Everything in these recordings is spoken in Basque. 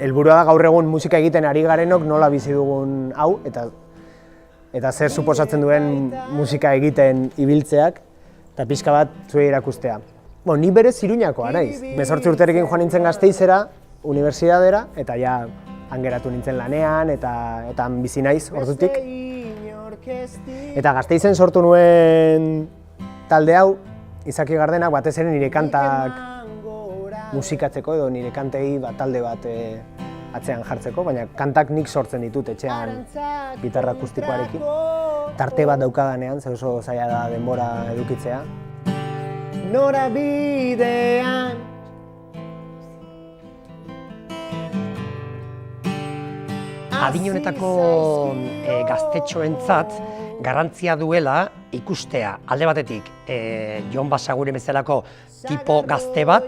helburua da gaur egun musika egiten ari garenok nola bizi dugun hau, eta zer suposatzen duen musika egiten ibiltzeak, eta pixka bat zuei erakustea. Ni berez Iruñakoa naiz. 18 urterekin joan nintzen Gasteizera, unibertsitatera, eta ja han geratu nintzen lanean, eta han bizi naiz ordutik. Eta Gasteizen sortu nuen talde hau, Izaki Gardenak, batez ere nire kantak musikatzeko edo nire kantei talde bat atzean jartzeko, baina kantak nik sortzen ditut etxean gitarra akustikoarekin. Tarte bat daukadanean, ze oso zaila da denbora edukitzea. Norabidean Adin honetako gaztetxoentzat garrantzia duela ikustea. Alde batetik, Jon Basaguren bezalako tipo gazte bat,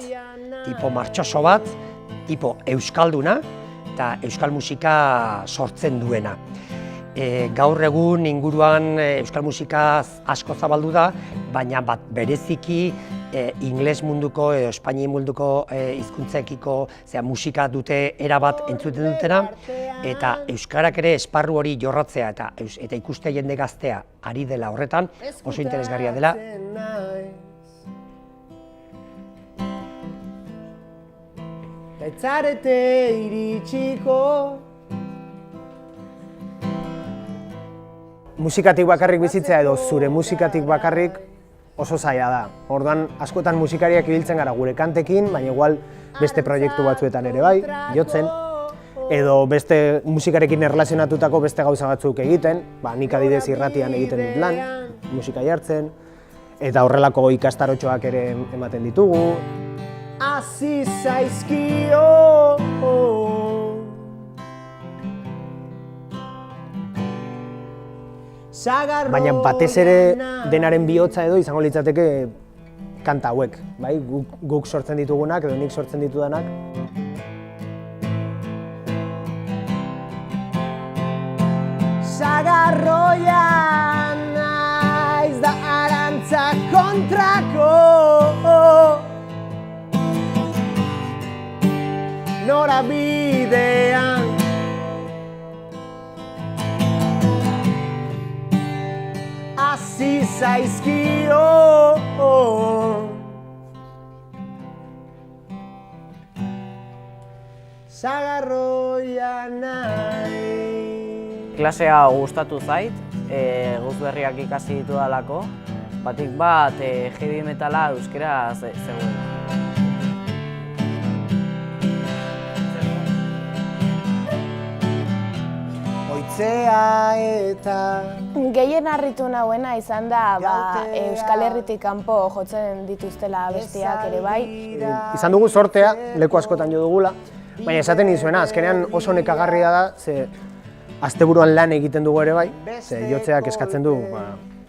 tipo martxoso bat, tipo euskalduna eta euskal musika sortzen duena. Gaur egun inguruan euskal musika asko zabaldu da, baina bereziki ingles munduko edo Espainia munduko hizkuntzekiko musika dute erabat entzuten dutena, eta euskarak ere esparru hori jorratzea eta ikustea jende gaztea ari dela horretan oso interesgarria dela. Gaitzarete iritsiko musikatik bakarrik bizitzea edo zure musikatik bakarrik oso zaila da. Orduan, askotan musikariak ibiltzen gara gure kantekin, baina igual beste proiektu batzuetan ere bai, jotzen, edo beste musikarekin erlazionatutako beste gauza batzuk egiten, nik adibidez irratian egiten dut lan, musika jartzen, eta horrelako ikastarotxoak ere ematen ditugu. Hasi zaizkio baina batez ere denaren bihotza edo izango litzateke kanta hauek, bai? Guk sortzen ditugunak edo nik sortzen ditudanak. Sagarroia naiz da arantza kontrako norabidean hasi zaizkio sagarroia nahi. Klasea gustatu zait, guz berriak ikasi ditudalako, batik bat heavy metala euskera zegoen. Gehien harritu nahuena izan da Euskal Herritik kanpo jotzen dituztela bestiak ere bai. Izan dugu sortea, leku askotan jo dugula, baina esaten nizuena, azkenean oso nekagarria da, ze asteburuan lan egiten dugu ere bai, ze jotzeak eskatzen du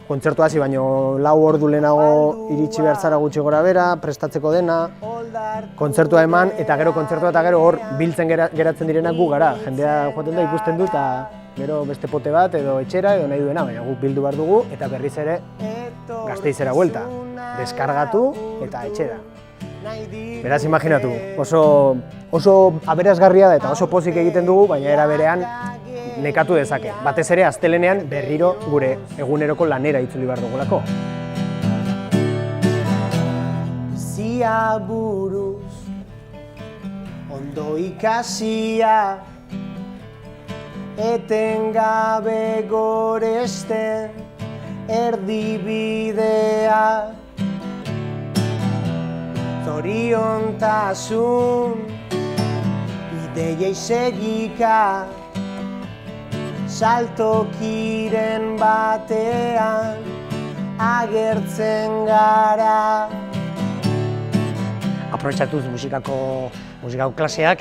kontzertu hasi, baina 4 ordu lehenago iritsi behar zara gutxi gora bera, prestatzeko dena, kontzertua eman, eta gero kontzertua eta gero hor biltzen geratzen direnak gu gara. Jendea joaten da ikusten du eta gero beste pote bat edo etxera edo nahi duena, baina guk bildu behar dugu eta berriz ere Gasteizera buelta, deskargatu eta etxera. Beraz, imaginatu, oso aberasgarria da eta oso pozik egiten dugu, baina era berean nekatu dezake. Batez ere, astelenean berriro gure eguneroko lanera itzuli behar dugulako. Bizia buruz, ondo ikasia, etengabe goresten, erdibidea, zoriontasun, ideiei segika, saltokiren batean agertzen gara. Aprobetxatuz musikako klaseak,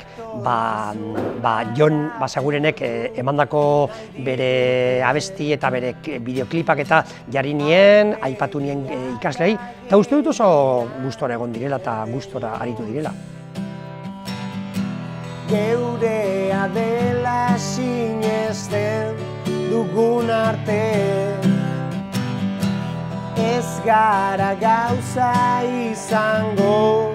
Jon Basagurenek emandako bere abesti eta bere bideoklipak eta jarri nien, aipatu nien ikaslei, eta uste dut oso gustora egon direla eta gustora aritu direla. Geurea dela sinesten dugun arte, ez gara gauza izango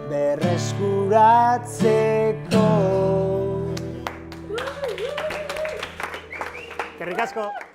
berreskuratu. inguratzeko. Eskerrik asko.